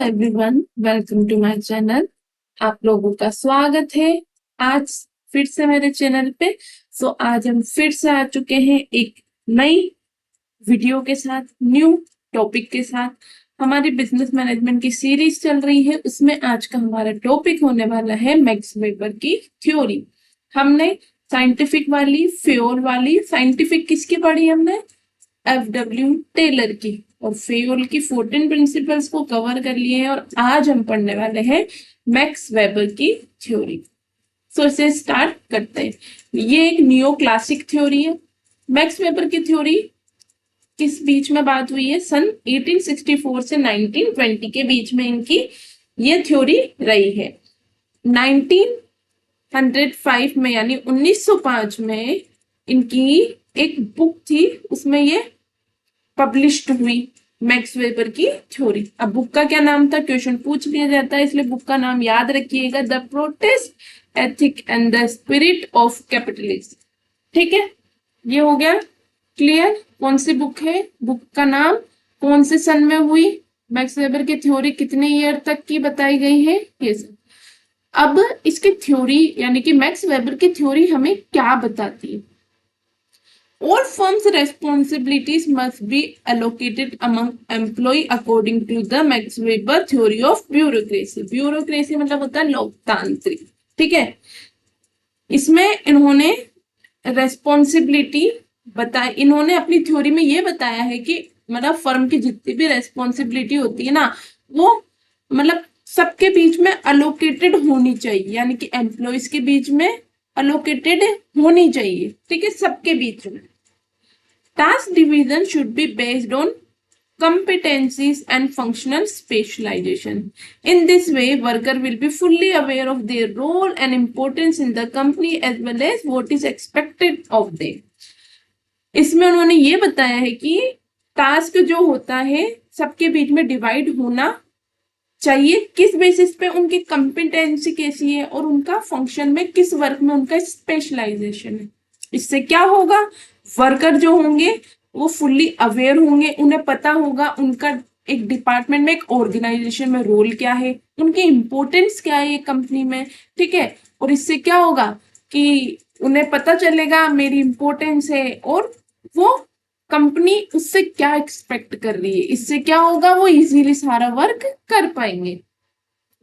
Everyone, welcome to my channel. आप लोगों का स्वागत है आज फिर से मेरे चैनल पे। आज हम फिर से आ चुके हैं एक नई वीडियो के साथ, न्यू टॉपिक के साथ। हमारी बिजनेस मैनेजमेंट की सीरीज चल रही है, उसमें आज का हमारा टॉपिक होने वाला है मैक्स वेबर की थ्योरी। हमने साइंटिफिक वाली, फ्योल वाली, साइंटिफिक किसकी पढ़ी हमने? एफ.डब्ल्यू. टेलर की, और फेयोल की 14 प्रिंसिपल्स को कवर कर लिए हैं। और आज हम पढ़ने वाले हैं मैक्स वेबर की थ्योरी। इसे स्टार्ट करते हैं। ये एक नियो क्लासिक थ्योरी है। मैक्स वेबर की थ्योरी किस बीच में बात हुई है? सन 1864 से 1920 के बीच में इनकी ये थ्योरी रही है। 1905 में यानी 1905 में इनकी एक बुक थी, उसमें ये पब्लिश्ड हुई मैक्स वेबर की थ्योरी। अब बुक का क्या नाम था? क्वेश्चन पूछ लिया जाता है, इसलिए बुक का नाम याद रखिएगा, the protest ethic and the spirit of capitalism. ठीक है, ये हो गया क्लियर। कौन सी बुक है, बुक का नाम, कौन से सन में हुई, मैक्स वेबर की थ्योरी कितने ईयर तक की बताई गई है, ये सब। अब इसकी थ्योरी यानी कि मैक्स वेबर की थ्योरी हमें क्या बताती है? All firms' responsibilities must be allocated among employee according to the Max Weber theory of bureaucracy. Bureaucracy मतलब होता है लोकतांत्रिक। ठीक है, इसमें इन्होंने रेस्पॉन्सिबिलिटी बताई। इन्होंने अपनी थ्योरी में ये बताया है कि मतलब फर्म की जितनी भी रेस्पॉन्सिबिलिटी होती है ना, वो मतलब सबके बीच में अलोकेटेड होनी चाहिए, यानी कि एम्प्लॉयज के बीच में अलोकेटेड होनी चाहिए। ठीक है, सबके बीच में। Task division should be based on competencies and functional specialization. In this way, worker will be fully aware of their role and importance in the company as well as what is expected of them. इसमें उन्होंने ये बताया है कि task जो होता है सबके बीच में डिवाइड होना चाहिए। किस बेसिस पे? उनकी कंपिटेंसी कैसी है और उनका फंक्शन में किस वर्क में उनका स्पेशलाइजेशन है। इससे क्या होगा? वर्कर जो होंगे वो फुल्ली अवेयर होंगे, उन्हें पता होगा उनका एक डिपार्टमेंट में, एक ऑर्गेनाइजेशन में रोल क्या है, उनकी इंपॉर्टेंस क्या है ये कंपनी में। ठीक है, और इससे क्या होगा कि उन्हें पता चलेगा मेरी इंपॉर्टेंस है और वो कंपनी उससे क्या एक्सपेक्ट कर रही है। इससे क्या होगा? वो इजीली सारा वर्क कर पाएंगे।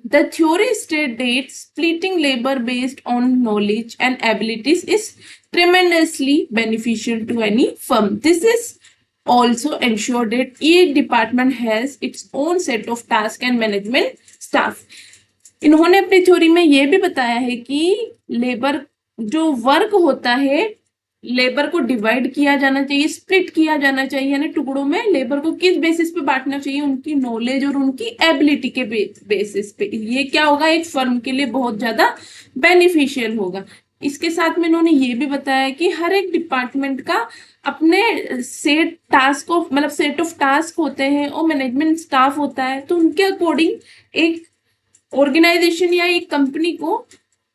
The theory states that splitting labor based on knowledge and abilities is tremendously beneficial to any firm. This is also ensure that each department has its own set of task and management staff. इन्होंने अपनी theory में यह भी बताया है कि labour जो work होता है, लेबर को डिवाइड किया जाना चाहिए, स्प्लिट किया जाना चाहिए, यानी टुकड़ों में लेबर को किस बेसिस पे बांटना चाहिए? उनकी नॉलेज और उनकी एबिलिटी के बेसिस पे। ये क्या होगा? एक फर्म के लिए बहुत ज्यादा बेनिफिशियल होगा। इसके साथ में इन्होंने ये भी बताया कि हर एक डिपार्टमेंट का अपने सेट टास्क ऑफ मतलब सेट ऑफ टास्क होते हैं और मैनेजमेंट स्टाफ होता है, तो उनके अकॉर्डिंग एक ऑर्गेनाइजेशन या एक कंपनी को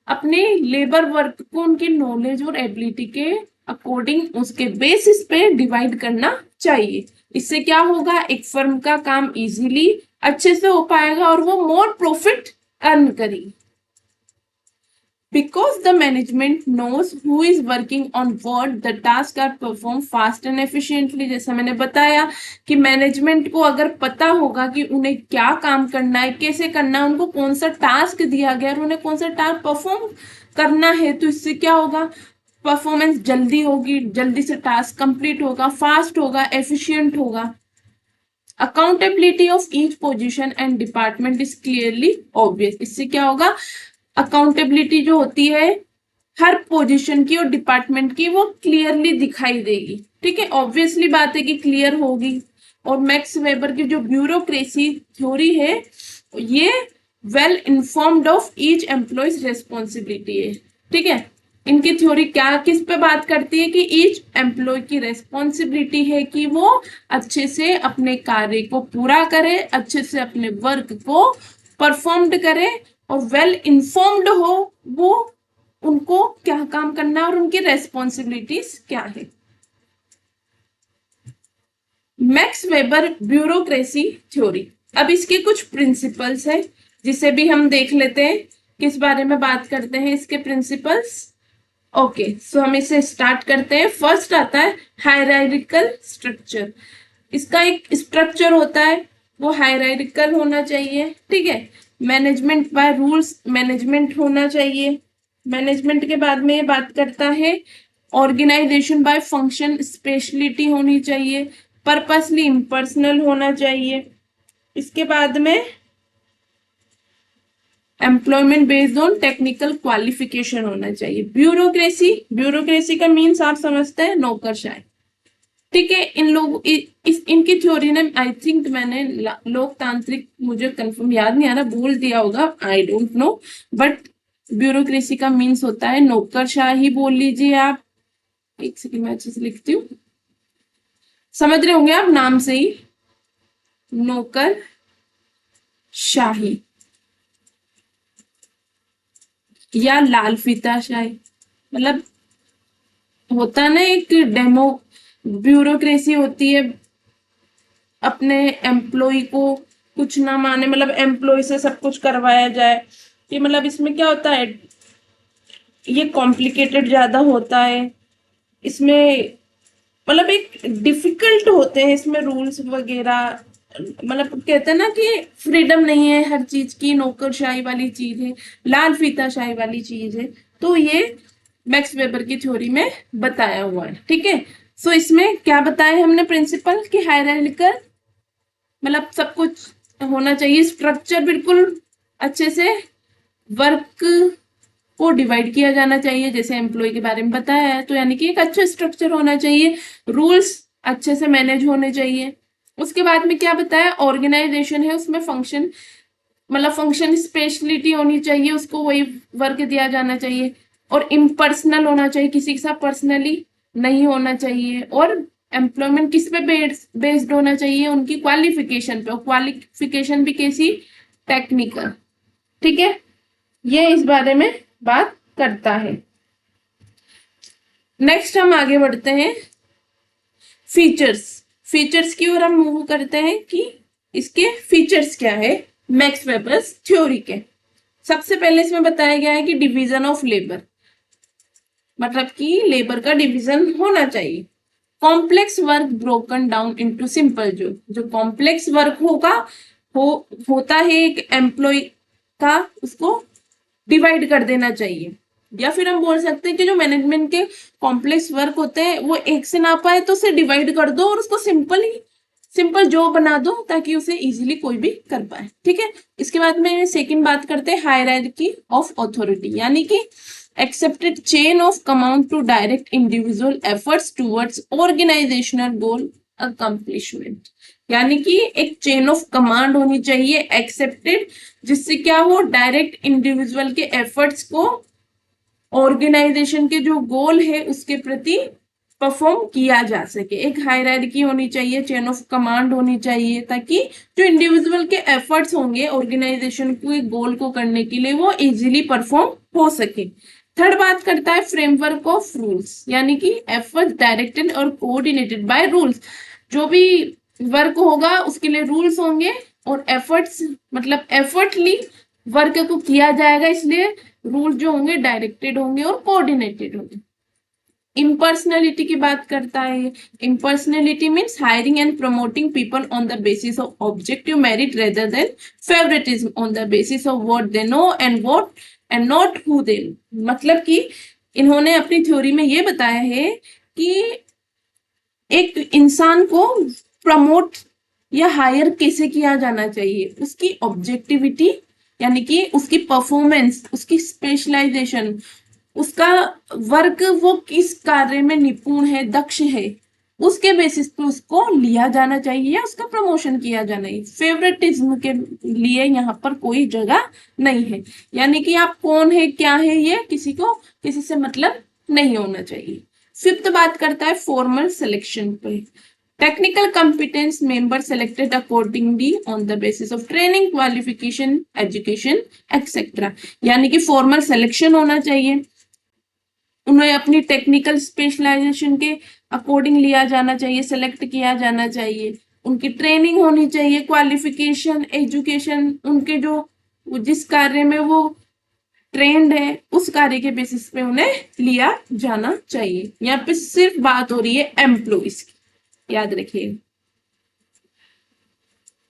अपने लेबर वर्क को उनकी नॉलेज और एबिलिटी के अकॉर्डिंग उसके बेसिस पे डिवाइड करना चाहिए। इससे क्या होगा? एक फर्म का काम इजीली अच्छे से हो पाएगा और वो मोर प्रॉफिट अर्न करेगी। Because the management knows who is working on what, the tasks are performed fast and efficiently. जैसा मैंने बताया कि मैनेजमेंट को अगर पता होगा कि उन्हें क्या काम करना है, कैसे करना है, उनको कौन सा टास्क दिया गया और उन्हें कौन सा टास्क परफॉर्म करना है, तो इससे क्या होगा? परफॉर्मेंस जल्दी होगी, जल्दी से टास्क कंप्लीट होगा, फास्ट होगा, एफिशिएंट होगा। Accountability of each position and department is clearly obvious. इससे क्या होगा? अकाउंटेबिलिटी जो होती है हर पोजीशन की और डिपार्टमेंट की, वो क्लियरली दिखाई देगी। ठीक है, ऑब्वियसली बात है कि क्लियर होगी। और मैक्स वेबर की जो ब्यूरोक्रेसी थ्योरी है, ये well informed of each employees responsibility है। ठीक है, इनकी थ्योरी क्या किस पे बात करती है कि ईच एम्प्लॉय की रेस्पॉन्सिबिलिटी है कि वो अच्छे से अपने कार्य को पूरा करे, अच्छे से अपने वर्क को परफॉर्म्ड करे और वेल इन्फॉर्म्ड हो वो उनको क्या काम करना है और उनकी रेस्पॉन्सिबिलिटीज क्या है। Max weber bureaucracy theory. अब इसके कुछ प्रिंसिपल्स है जिसे भी हम देख लेते हैं, किस बारे में बात करते हैं इसके प्रिंसिपल्स। ओके, सो हम इसे स्टार्ट करते हैं। फर्स्ट आता है हायरार्किकल स्ट्रक्चर। इसका एक स्ट्रक्चर होता है, वो हायरार्किकल होना चाहिए, ठीक है। मैनेजमेंट बाय रूल्स, मैनेजमेंट होना चाहिए। मैनेजमेंट के बाद में ये बात करता है ऑर्गेनाइजेशन बाय फंक्शन, स्पेशलिटी होनी चाहिए। पर्पसली इम्पर्सनल होना चाहिए। इसके बाद में employment based on technical qualification होना चाहिए। ब्यूरोक्रेसी, ब्यूरोक्रेसी का मीन्स आप समझते हैं नौकरशाही, ठीक है। इन लोग इनकी थ्योरी ने, आई थिंक मैंने लोकतांत्रिक, मुझे कंफर्म याद नहीं आ रहा, भूल दिया होगा, I don't know, but bureaucracy का मीन्स होता है नौकरशाही, बोल लीजिए आप। एक सेकंड मैं अच्छे से लिखती हूँ, समझ रहे होंगे आप नाम से ही, नौकर शाही या लाल फीता शाही। मतलब होता है ना एक डेमो, ब्यूरोक्रेसी होती है, अपने एम्प्लॉय को कुछ ना माने, मतलब एम्प्लॉय से सब कुछ करवाया जाए। ये मतलब इसमें क्या होता है, ये कॉम्प्लिकेटेड ज्यादा होता है इसमें, मतलब एक डिफिकल्ट होते हैं इसमें रूल्स वगैरह। मतलब कहते हैं ना कि फ्रीडम नहीं है हर चीज की, नौकरशाही वाली चीज है, लाल फीताशाही वाली चीज है। तो ये मैक्स वेबर की थ्योरी में बताया हुआ है, ठीक है। सो इसमें क्या बताया हमने प्रिंसिपल कि हायरार्किकल, मतलब सब कुछ होना चाहिए, स्ट्रक्चर बिल्कुल अच्छे से, वर्क को डिवाइड किया जाना चाहिए जैसे एम्प्लॉय के बारे में बताया है, तो यानी कि एक अच्छा स्ट्रक्चर होना चाहिए, रूल्स अच्छे से मैनेज होने चाहिए। उसके बाद में क्या बताया, ऑर्गेनाइजेशन है उसमें फंक्शन, मतलब फंक्शन स्पेशलिटी होनी चाहिए, उसको वही वर्क दिया जाना चाहिए, और इम्पर्सनल होना चाहिए, किसी के साथ पर्सनली नहीं होना चाहिए, और एम्प्लॉयमेंट किस पे बेस्ड होना चाहिए, उनकी क्वालिफिकेशन पे, और क्वालिफिकेशन भी कैसी, टेक्निकल, ठीक है। ये इस बारे में बात करता है। नेक्स्ट हम आगे बढ़ते हैं फीचर्स, फीचर्स की ओर हम मूव करते हैं कि इसके फीचर्स क्या है मैक्स वेबर्स थ्योरी के। सबसे पहले इसमें बताया गया है कि डिवीजन ऑफ लेबर, मतलब कि लेबर का डिवीजन होना चाहिए। Complex work broken down into simple, जो कॉम्प्लेक्स वर्क होगा, होता है एक एम्प्लॉय का, उसको डिवाइड कर देना चाहिए। या फिर हम बोल सकते हैं कि जो मैनेजमेंट के कॉम्प्लेक्स वर्क होते हैं वो एक से ना पाए तो उसे डिवाइड कर दो और उसको सिंपल जॉब बना दो ताकि उसे इजीली कोई भी कर पाए, ठीक है। इसके बाद में सेकंड बात करते हैं हायरार्की ऑफ अथॉरिटी, यानी कि accepted chain of command to direct individual efforts towards organizational goal accomplishment, यानी कि एक चेन ऑफ कमांड होनी चाहिए एक्सेप्टेड, जिससे क्या हो, डायरेक्ट इंडिविजुअल के एफर्ट्स को ऑर्गेनाइजेशन के जो गोल है उसके प्रति परफॉर्म किया जा सके। एक हायरार्की होनी चाहिए, चेन ऑफ कमांड होनी चाहिए, ताकि जो इंडिविजुअल के एफर्ट्स होंगे ऑर्गेनाइजेशन के गोल को करने के लिए वो इजीली परफॉर्म हो सके। थर्ड बात करता है फ्रेमवर्क ऑफ रूल्स, यानी कि एफर्ट डायरेक्टेड और कोऑर्डिनेटेड बाय रूल्स, जो भी वर्क होगा उसके लिए रूल्स होंगे, और एफर्ट्स मतलब एफर्टली वर्क को किया जाएगा, इसलिए रूल जो होंगे डायरेक्टेड होंगे और कोऑर्डिनेटेड होंगे। इम्पर्सनैलिटी की बात करता है, impersonality means hiring and promoting people on the basis of objective merit rather than favouritism, on the basis of what they know and not who they know. मतलब कि इन्होंने अपनी थ्योरी में ये बताया है कि एक इंसान को प्रमोट या हायर कैसे किया जाना चाहिए, उसकी ऑब्जेक्टिविटी यानी कि उसकी परफॉर्मेंस, उसकी स्पेशलाइजेशन, उसका वर्क, वो किस कार्य में निपुण है, दक्ष है, उसके बेसिस पे उसको लिया जाना चाहिए या उसका प्रमोशन किया जाना है। फेवरेटिज्म के लिए यहाँ पर कोई जगह नहीं है, यानी कि आप कौन है क्या है ये किसी को किसी से मतलब नहीं होना चाहिए। फिफ्थ बात करता है फॉर्मल सिलेक्शन पे, technical competence member selected accordingly on the basis of training, qualification, education etcetera, यानी कि फॉर्मल सिलेक्शन होना चाहिए, उन्हें अपनी टेक्निकल स्पेशलाइजेशन के अकॉर्डिंग लिया जाना चाहिए, सेलेक्ट किया जाना चाहिए, उनकी ट्रेनिंग होनी चाहिए, क्वालिफिकेशन, एजुकेशन, उनके जो जिस कार्य में वो ट्रेंड है उस कार्य के बेसिस पे उन्हें लिया जाना चाहिए। यहाँ पे सिर्फ बात हो रही है एम्प्लॉइज की, याद रखिए।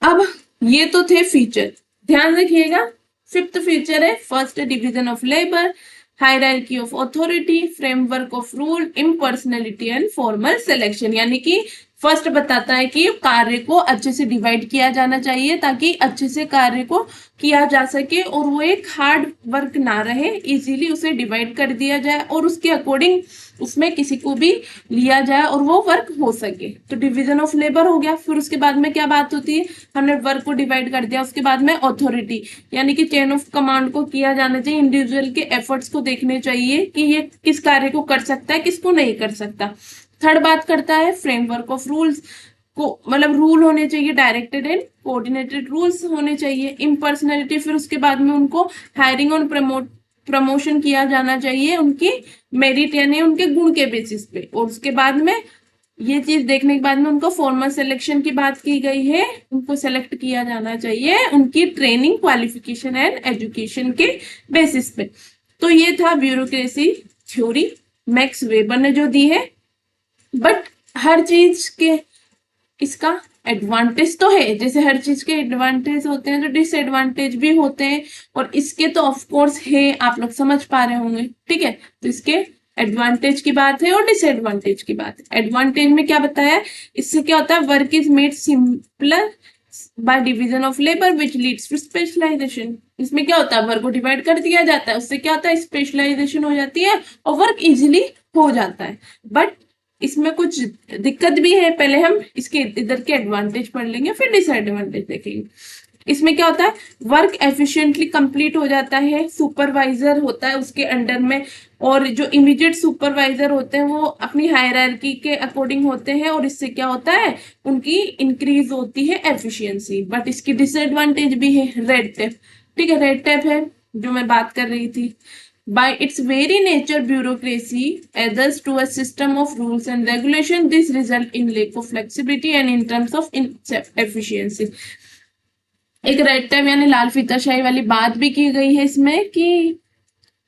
अब ये तो थे फीचर, ध्यान रखिएगा। फिफ्थ फीचर है first division of labour, hierarchy of authority, framework of rule, impersonality and formal selection. यानी कि फर्स्ट बताता है कि कार्य को अच्छे से डिवाइड किया जाना चाहिए ताकि अच्छे से कार्य को किया जा सके और वो एक हार्ड वर्क ना रहे, इजीली उसे डिवाइड कर दिया जाए और उसके अकॉर्डिंग उसमें किसी को भी लिया जाए और वो वर्क हो सके। तो डिवीजन ऑफ लेबर हो गया। फिर उसके बाद में क्या बात होती है, हमने वर्क को डिवाइड कर दिया। उसके बाद में अथॉरिटी, यानी कि चेन ऑफ कमांड को किया जाना चाहिए, इंडिविजुअल के एफर्ट्स को देखने चाहिए कि ये किस कार्य को कर सकता है, किसको नहीं कर सकता। थर्ड बात करता है फ्रेमवर्क ऑफ रूल्स को, मतलब रूल होने चाहिए, डायरेक्टेड एंड कोऑर्डिनेटेड रूल्स होने चाहिए। इम्पर्सनैलिटी, फिर उसके बाद में उनको हायरिंग और प्रमोशन किया जाना चाहिए उनकी मेरिट यानी उनके गुण के बेसिस पे। और उसके बाद में ये चीज देखने के बाद में उनको फॉर्मल सिलेक्शन की बात की गई है, उनको सेलेक्ट किया जाना चाहिए उनकी ट्रेनिंग, क्वालिफिकेशन एंड एजुकेशन के बेसिस पे। तो ये था ब्यूरोक्रेसी थ्योरी, मैक्स वेबर ने जो दी है। बट हर चीज के इसका एडवांटेज तो है, जैसे हर चीज के एडवांटेज होते हैं तो डिसएडवांटेज भी होते हैं, और इसके तो ऑफ कोर्स है, आप लोग समझ पा रहे होंगे। ठीक है, तो इसके एडवांटेज की बात है और डिसएडवांटेज की बात है। एडवांटेज में क्या बताया, इससे क्या होता है, work is made simpler by division of labour which leads to specialisation. इसमें क्या होता है, वर्क को डिवाइड कर दिया जाता है, उससे क्या होता है, स्पेशलाइजेशन हो जाती है और वर्क इजिली हो जाता है। बट इसमें कुछ दिक्कत भी है, पहले हम इसके इधर के एडवांटेज पढ़ लेंगे फिर डिसएडवांटेज देखेंगे। इसमें क्या होता है, वर्क एफिशिएंटली कंप्लीट हो जाता है, सुपरवाइजर होता है उसके अंडर में, और जो इमीडिएट सुपरवाइजर होते हैं वो अपनी हायरार्की के अकॉर्डिंग होते हैं, और इससे क्या होता है, उनकी इंक्रीज होती है एफिशिएंसी। बट इसकी डिसएडवांटेज भी है, रेड टेप। ठीक है, रेड टेप है जो मैं बात कर रही थी। By its very nature, bureaucracy adheres to a system of rules and regulation. This result in lack of flexibility and in terms of efficiency. एक रेड टेप यानी लाल फीताशाही वाली बात भी की गई है इसमें कि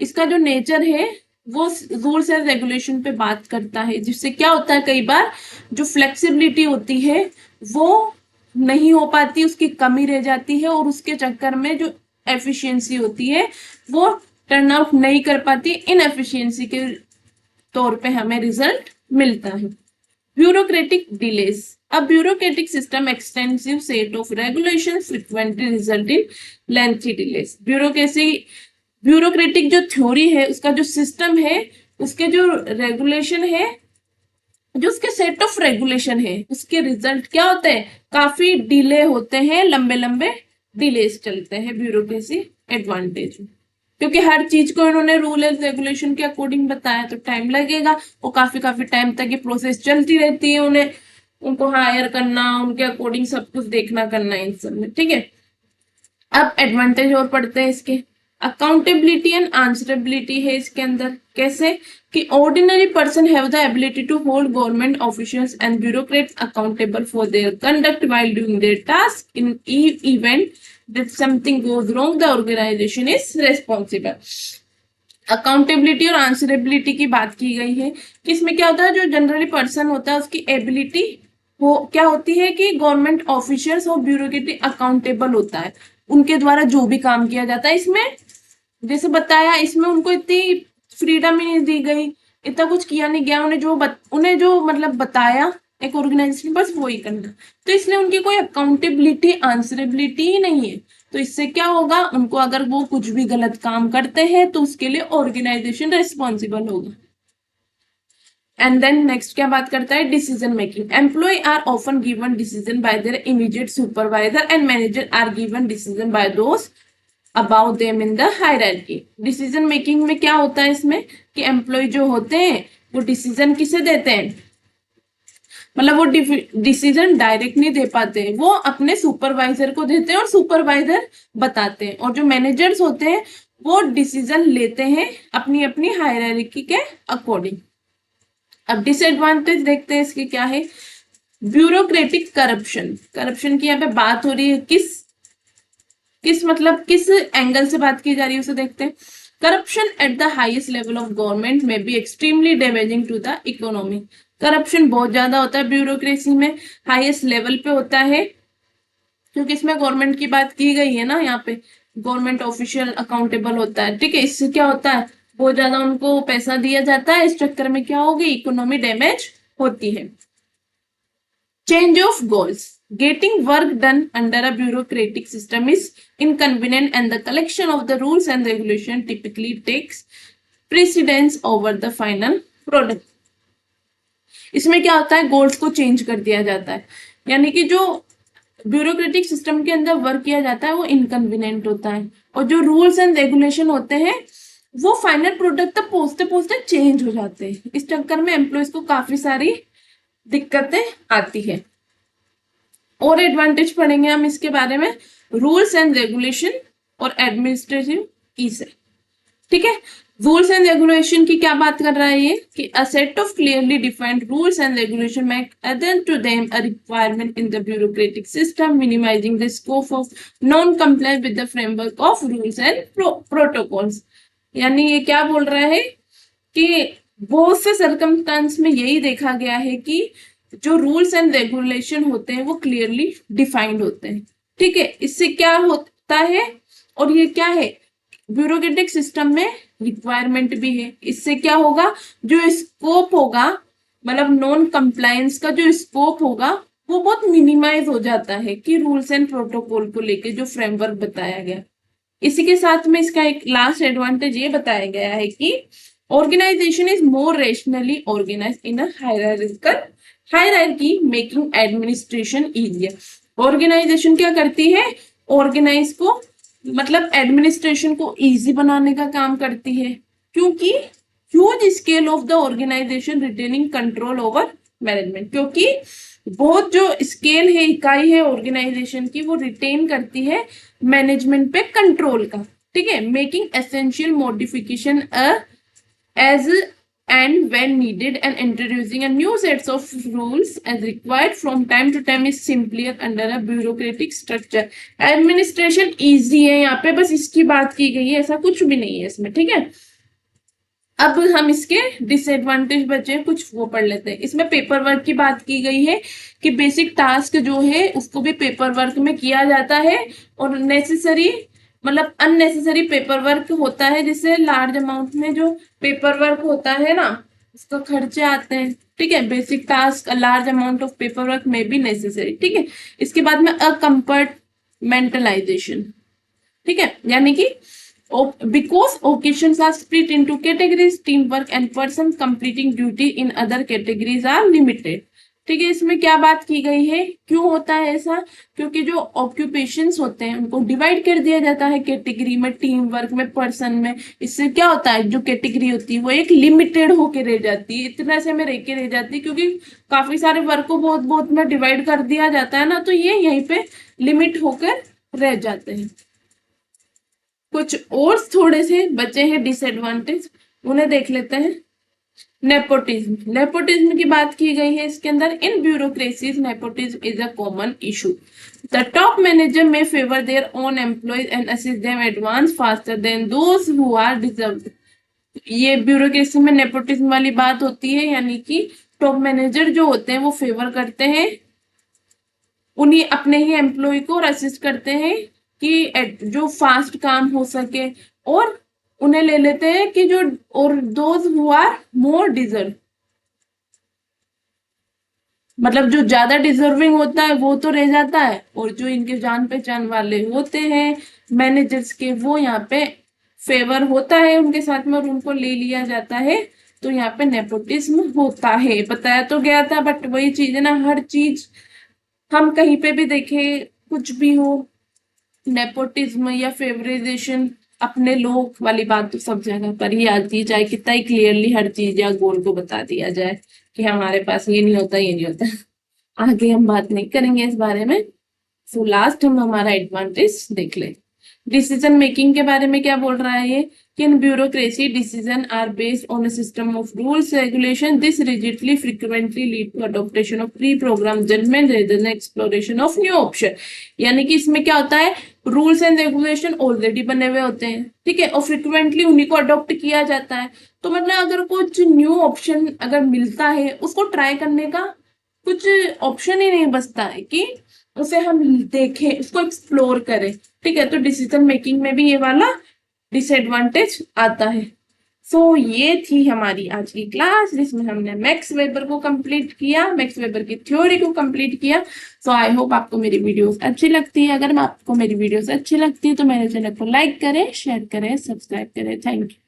इसका जो नेचर है वो रूल्स एंड रेगुलेशन पे बात करता है, जिससे क्या होता है, कई बार जो फ्लेक्सिबिलिटी होती है वो नहीं हो पाती, उसकी कमी रह जाती है, और उसके चक्कर में जो एफिशिएंसी होती है वो टर्न आउट नहीं कर पाती, इनएफिशिएंसी के तौर पे हमें रिजल्ट मिलता है। Bureaucratic delays, a bureaucratic system extensive set of regulation frequently result in lengthy delays. Bureaucratic जो थ्योरी है, उसका जो सिस्टम है, उसके जो रेगुलेशन है, जो उसके सेट ऑफ रेगुलेशन है, उसके रिजल्ट क्या होते हैं, काफी डिले होते हैं, लंबे लंबे डिलेज चलते हैं ब्यूरोक्रेसी एडवांटेज। क्योंकि हर चीज को इन्होंने रूल एंड रेगुलेशन के अकॉर्डिंग बताया तो टाइम लगेगा, और काफी टाइम तक ये प्रोसेस चलती रहती है, उन्हें उनको हायर करना, उनके अकॉर्डिंग सब कुछ देखना करना इन सब में। ठीक है, अब एडवांटेज और पढ़ते हैं इसके। अकाउंटेबिलिटी एंड आंसरेबिलिटी है इसके अंदर, कैसे कि ordinary person have the ability to hold government officials and bureaucrats accountable for their conduct while doing their task in event that something goes wrong, the organization is responsible. Accountability और answerability की बात की गई है कि इसमें क्या होता है, जो जनरली पर्सन होता है उसकी एबिलिटी हो क्या होती है कि गवर्नमेंट ऑफिशियल्स और ब्यूरोक्रेटी अकाउंटेबल होता है, उनके द्वारा जो भी काम किया जाता है। इसमें जैसे बताया, इसमें उनको इतनी फ्रीडम ही नहीं दी गई, इतना कुछ किया नहीं गया, उन्हें जो मतलब बताया एक ऑर्गेनाइजेशन, बस वो ही करना, तो इसलिए उनकी कोई अकाउंटेबिलिटी, आंसरेबिलिटी ही नहीं है। तो इससे क्या होगा, उनको अगर वो कुछ भी गलत काम करते हैं तो उसके लिए ऑर्गेनाइजेशन रिस्पॉन्सिबल होगा। एंड देन नेक्स्ट क्या बात करता है, decision making. Employ are often given decision by their immediate supervisor and manager are given decision by those about them in the hierarchy. Decision making में क्या होता है इसमें कि एम्प्लॉय जो होते हैं वो डिसीजन किसे देते हैं, मतलब वो डिसीजन डायरेक्ट नहीं दे पाते, वो अपने सुपरवाइजर को देते हैं और सुपरवाइजर बताते हैं, और जो मैनेजर्स होते हैं वो डिसीजन लेते हैं अपनी अपनी हायरार्की के अकॉर्डिंग। अब डिसएडवांटेज देखते हैं इसके क्या है। ब्यूरोक्रेटिक करप्शन, करप्शन की यहाँ पे बात हो रही है, किस मतलब किस एंगल से बात की जा रही है उसे देखते हैं। Corruption at the highest level of government may be extremely damaging to the economy. Corruption बहुत ज्यादा होता है ब्यूरोक्रेसी में, हाईएस्ट लेवल पे होता है, क्योंकि इसमें गवर्नमेंट की बात की गई है ना, यहाँ पे गवर्नमेंट ऑफिशियल अकाउंटेबल होता है, ठीक है। इससे क्या होता है, बहुत ज्यादा उनको पैसा दिया जाता है, इस चक्कर में क्या होगी, इकोनॉमी डैमेज होती है। Change of goals. Getting work done under a bureaucratic system is inconvenient and the collection of the rules and regulation typically takes precedence over the final product. इसमें क्या होता है, गोल्स को चेंज कर दिया जाता है, यानी कि जो ब्यूरोक्रेटिक सिस्टम के अंदर वर्क किया जाता है वो इनकन्वीनियंट होता है, और जो रूल्स एंड रेगुलेशन होते हैं वो फाइनल प्रोडक्ट तक पहुंचते पहुंचते चेंज हो जाते हैं। इस चक्कर में एम्प्लॉयज को काफी सारी दिक्कतें आती है। और एडवांटेज पढ़ेंगे हम इसके बारे में, रूल्स एंड रेगुलेशन और एडमिनिस्ट्रेटिव ईज है, ठीक है। रूल्स एंड रेगुलेशन की क्या बात कर रहा है ये, कि a set of clearly defined rules and regulation make other to them a requirement in the bureaucratic system, minimising the scope of non compliance with the framework of rules and protocols. यानी ये क्या बोल रहा है कि बहुत से circumstance में यही देखा गया है कि जो रूल्स एंड रेगुलेशन होते हैं वो क्लियरली डिफाइंड होते हैं, ठीक है। इससे क्या होता है, और ये क्या है, ब्यूरोक्रेटिक सिस्टम में रिक्वायरमेंट भी है। इससे क्या होगा, जो स्कोप होगा, मतलब नॉन कंप्लायंस का जो स्कोप होगा वो बहुत मिनिमाइज हो जाता है कि रूल्स एंड प्रोटोकॉल को लेके जो फ्रेमवर्क बताया गया। इसी के साथ में इसका एक लास्ट एडवांटेज ये बताया गया है कि organization is more rationally organized in a hierarchy making administration easier। organization क्या करती है, organize को मतलब एडमिनिस्ट्रेशन को इजी बनाने का काम करती है, क्योंकि huge scale of the organisation retaining control over management, क्योंकि बहुत जो स्केल है, इकाई है ऑर्गेनाइजेशन की, वो रिटेन करती है मैनेजमेंट पे कंट्रोल का, ठीक है। Making essential modification as and when needed and introducing a new sets of rules as required from time to time is simpler under a bureaucratic structure। Administration easy है यहाँ पे, बस इसकी बात की गई है, ऐसा कुछ भी नहीं है इसमें, ठीक है। अब हम इसके डिसएडवांटेज बचे कुछ वो पढ़ लेते हैं। इसमें पेपर वर्क की बात की गई है कि बेसिक टास्क जो है उसको भी पेपर वर्क में किया जाता है, और नेसेसरी मतलब अननेसेसरी पेपर वर्क होता है, जिससे लार्ज अमाउंट में जो पेपर वर्क होता है ना उसका खर्चे आते हैं, ठीक है। Basic task large amount of paper work में भी नेसेसरी, ठीक है। इसके बाद में अकम्पार्टमेंटलाइजेशन, ठीक है, यानी कि because occasions are split into categories, teamwork and person completing duty in other categories are limited, ठीक है। इसमें क्या बात की गई है, क्यों होता है ऐसा, क्योंकि जो ऑक्यूपेशंस होते हैं उनको डिवाइड कर दिया जाता है कैटेगरी में, टीम वर्क में, पर्सन में। इससे क्या होता है, जो कैटेगरी होती है वो एक लिमिटेड होके रह जाती है, इतना से में रह के रह जाती है, क्योंकि काफी सारे वर्क को बहुत बहुत में डिवाइड कर दिया जाता है ना, तो ये यहीं पे लिमिट होकर रह जाते हैं। कुछ और थोड़े से बचे हैं डिसएडवांटेज, उन्हें देख लेते हैं। नेपोटिज्म, नेपोटिज्म की बात की गई है इसके अंदर। In bureaucracies nepotism is a common issue. The top manager may favour their own employees and assist them advance faster than those who are deserved. ये ब्यूरोक्रेसी में नेपोटिज्म वाली बात होती है, यानी कि टॉप मैनेजर जो होते हैं वो फेवर करते हैं उन्हीं अपने ही एम्प्लॉय को, और असिस्ट करते हैं कि जो फास्ट काम हो सके, और उन्हें ले लेते हैं कि जो और those who are more deserve, मतलब जो ज्यादा डिजर्विंग होता है वो तो रह जाता है, और जो इनके जान पहचान वाले होते हैं मैनेजर्स के, वो यहाँ पे फेवर होता है उनके साथ में और उनको ले लिया जाता है। तो यहाँ पे नेपोटिज्म होता है, बताया तो गया था, बट वही चीज है ना, हर चीज हम कहीं पे भी देखें, कुछ भी हो, नेपोटिज्म या फेवराइजेशन, अपने लोग वाली बात तो सब जगह पर ही आती है, चाहे कितना ही क्लियरली हर चीज या गोल को बता दिया जाए कि हमारे पास ये नहीं होता, ये नहीं होता। आगे हम बात नहीं करेंगे इस बारे में। सो लास्ट हम हमारा एडवांटेज देख ले। डिसीजन मेकिंग के बारे में क्या बोल रहा है ये कि in bureaucracy decision are based on a system of rules regulation this rigidly frequently lead to adoption of pre program judgement rather than exploration of new option. यानी कि इसमें क्या होता है, रूल्स एंड रेगुलेशन ऑलरेडी बने हुए होते हैं, ठीक है, और फ्रिक्वेंटली उन्हीं को अडॉप्ट किया जाता है। तो मतलब अगर कुछ न्यू ऑप्शन अगर मिलता है उसको ट्राई करने का कुछ ऑप्शन ही नहीं बचता है कि उसे हम देखें, उसको एक्सप्लोर करें, ठीक है। तो डिसीजन मेकिंग में भी ये वाला डिसएडवांटेज आता है। सो ये थी हमारी आज की क्लास जिसमें हमने मैक्स वेबर को कंप्लीट किया, मैक्स वेबर की थ्योरी को कंप्लीट किया। सो आई होप आपको मेरी वीडियोस अच्छी लगती है। अगर आपको मेरी वीडियोस अच्छी लगती है तो मेरे चैनल को लाइक करें, शेयर करें, सब्सक्राइब करें। Thank you.